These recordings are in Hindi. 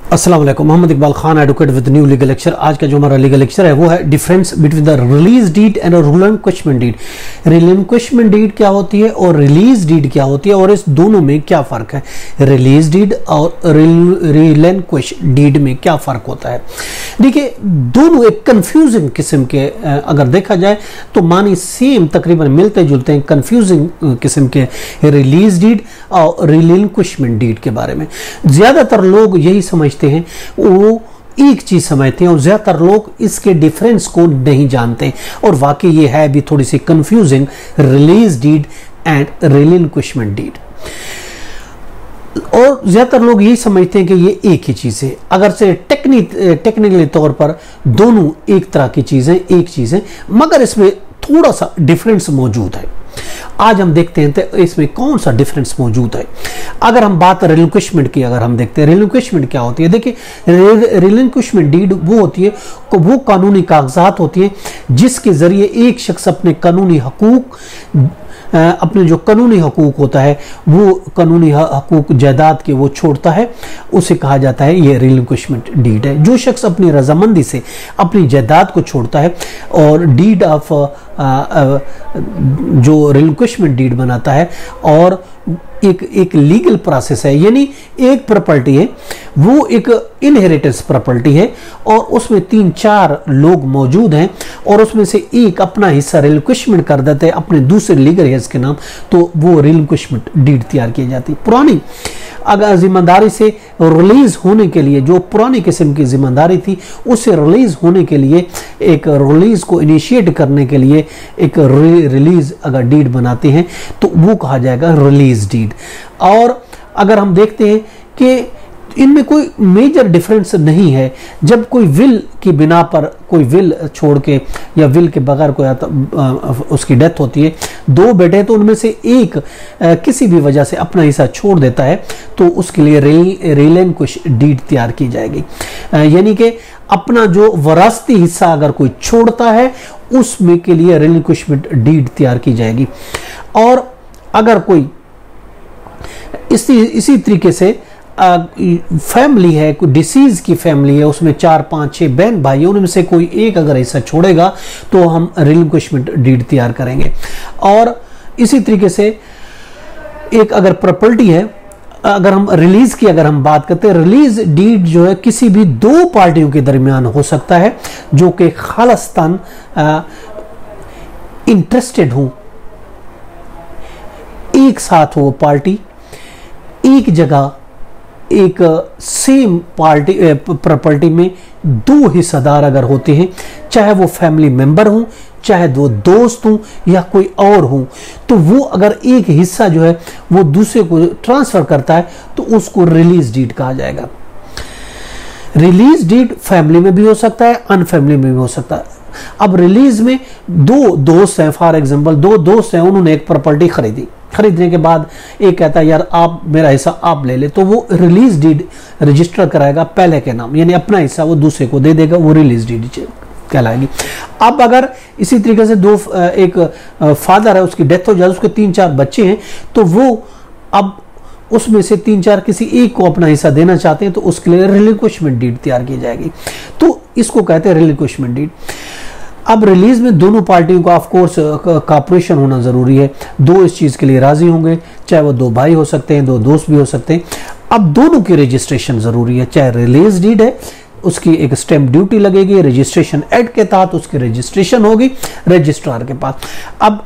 अस्सलाम वालेकुम। Mohammad Iqbal Khan, advocate with new legal lecture. आज का जो हमारा लीगल लेक्चर है वो है difference between the release deed and relinquishment deed. Relinquishment deed क्या होती है और रिलीज डीड क्या होती है और इस दोनों में क्या फ़र्क है। रिलीज डीड और रिलिंक्विश डीड में क्या फ़र्क होता है। देखिए, दोनों एक कंफ्यूजिंग किस्म के अगर देखा जाए तो मानी सेम तकरीबन मिलते जुलते हैं, कंफ्यूजिंग किस्म के रिलीज डीड और रिलिंक्विशमेंट डीड के बारे में। ज़्यादातर लोग यही समझते हैं, वो एक चीज समझते हैं और ज्यादातर लोग इसके डिफरेंस को नहीं जानते और वाकई ये है भी थोड़ी सी confusing, release deed and relinquishment deed. और ज्यादातर लोग यही समझते हैं कि ये एक ही चीज है। अगर से टेक्निकली तौर पर दोनों एक तरह की चीजें एक चीज है, मगर इसमें थोड़ा सा डिफरेंस मौजूद है। आज हम देखते हैं तो इसमें कौन सा डिफरेंस मौजूद है। अगर हम बात रिलिंक्विशमेंट की अगर हम देखते हैं, रिलिंक्विशमेंट क्या होती है। देखिए, रिलिंक्विशमेंट डीड वो होती है, वो कानूनी कागजात होती हैं जिसके जरिए एक शख्स अपने कानूनी हकूक, अपने जो कानूनी हकूक होता है वो कानूनी हकूक जायदाद के वो छोड़ता है, उसे कहा जाता है ये रिलिंक्विशमेंट डीड है। जो शख्स अपनी रजामंदी से अपनी जायदाद को छोड़ता है और डीड ऑफ जो रिलिंक्विशमेंट डीड बनाता है और एक लीगल प्रोसेस है, यानी एक प्रॉपर्टी है वो एक इनहेरिटेंस प्रॉपर्टी है और उसमें 3-4 लोग मौजूद हैं और उसमें से एक अपना हिस्सा रिलिंक्विशमेंट कर देते हैं अपने दूसरे लीगल हेज के नाम, तो वो रिलिंक्विशमेंट डीड तैयार की जाती है। पुरानी अगर जिम्मेदारी से रिलीज होने के लिए, जो पुरानी किस्म की जिम्मेदारी थी उससे रिलीज होने के लिए, एक रिलीज को इनिशिएट करने के लिए एक रिलीज अगर डीड बनाते हैं तो वो कहा जाएगा रिलीज डीड। और अगर हम देखते हैं कि इनमें कोई मेजर डिफरेंस नहीं है। जब कोई विल की बिना पर कोई विल छोड़ के या विल के बगैर कोई उसकी डेथ होती है, 2 बेटे तो उनमें से एक किसी भी वजह से अपना हिस्सा छोड़ देता है तो उसके लिए रिलिंक्विश डीड तैयार की जाएगी। यानी कि अपना जो वरासती हिस्सा अगर कोई छोड़ता है उसमें के लिए रिलिंक्विशमेंट डीड तैयार की जाएगी। और अगर कोई इसी तरीके से फैमिली है, कोई डिसीज की फैमिली है, उसमें 4-5-6 बहन भाई है, उनमें से कोई एक अगर ऐसा छोड़ेगा तो हम रिलिंक्विशमेंट डीड तैयार करेंगे। और इसी तरीके से एक अगर प्रॉपर्टी है, अगर हम रिलीज की अगर हम बात करते हैं, रिलीज डीड जो है किसी भी 2 पार्टियों के दरमियान हो सकता है जो कि खालिस्तान इंटरेस्टेड हो, एक साथ हो पार्टी, एक जगह एक सेम पार्टी प्रॉपर्टी में 2 हिस्सेदार अगर होते हैं, चाहे वो फैमिली मेंबर हों, चाहे वो दोस्त हों या कोई और हों, तो वो अगर एक हिस्सा जो है वो दूसरे को ट्रांसफर करता है तो उसको रिलीज डीड कहा जाएगा। रिलीज डीड फैमिली में भी हो सकता है, अनफैमिली में भी हो सकता है। अब रिलीज में 2 दोस्त हैं, फॉर एग्जांपल 2 दोस्त हैं, उन्होंने एक प्रॉपर्टी खरीदने के बाद एक कहता है यार आप मेरा हिस्सा आप ले ले, तो वो रिलीज डीड रजिस्टर कराएगा पहले के नाम, यानी अपना हिस्सा वो दूसरे को दे देगा, वो रिलीज डीड कहलाएगी। अब अगर इसी तरीके से एक फादर है, उसकी डेथ हो जाए, उसके 3-4 बच्चे हैं, तो वो अब उसमें से 3-4 किसी एक को अपना हिस्सा देना चाहते हैं तो उसके लिए रिलिंक्विशमेंट डीड तैयार की जाएगी, तो इसको कहते हैं रिलिंक्विशमेंट डीड। अब रिलीज में दोनों पार्टियों का ऑफ कोर्स कॉपरेशन होना जरूरी है, 2 इस चीज के लिए राजी होंगे, चाहे वो 2 भाई हो सकते हैं, 2 दोस्त भी हो सकते हैं। अब दोनों की रजिस्ट्रेशन जरूरी है, चाहे रिलीज डीड है उसकी एक स्टैंप ड्यूटी लगेगी, रजिस्ट्रेशन एक्ट के तहत उसकी रजिस्ट्रेशन होगी रजिस्ट्रार के पास। अब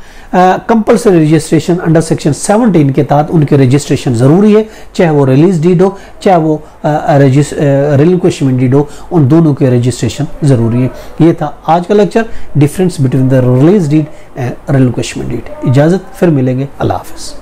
कंपल्सरी रजिस्ट्रेशन अंडर सेक्शन 17 के तहत उनकी रजिस्ट्रेशन जरूरी है, चाहे वो रिलीज डीड हो चाहे वो रिलिंक्विशमेंट डीड हो, उन दोनों के रजिस्ट्रेशन जरूरी है। ये था आज का lecture, difference between the release deed and relinquishment deed. इजाजत, फिर मिलेंगे, अल्लाह हाफिज।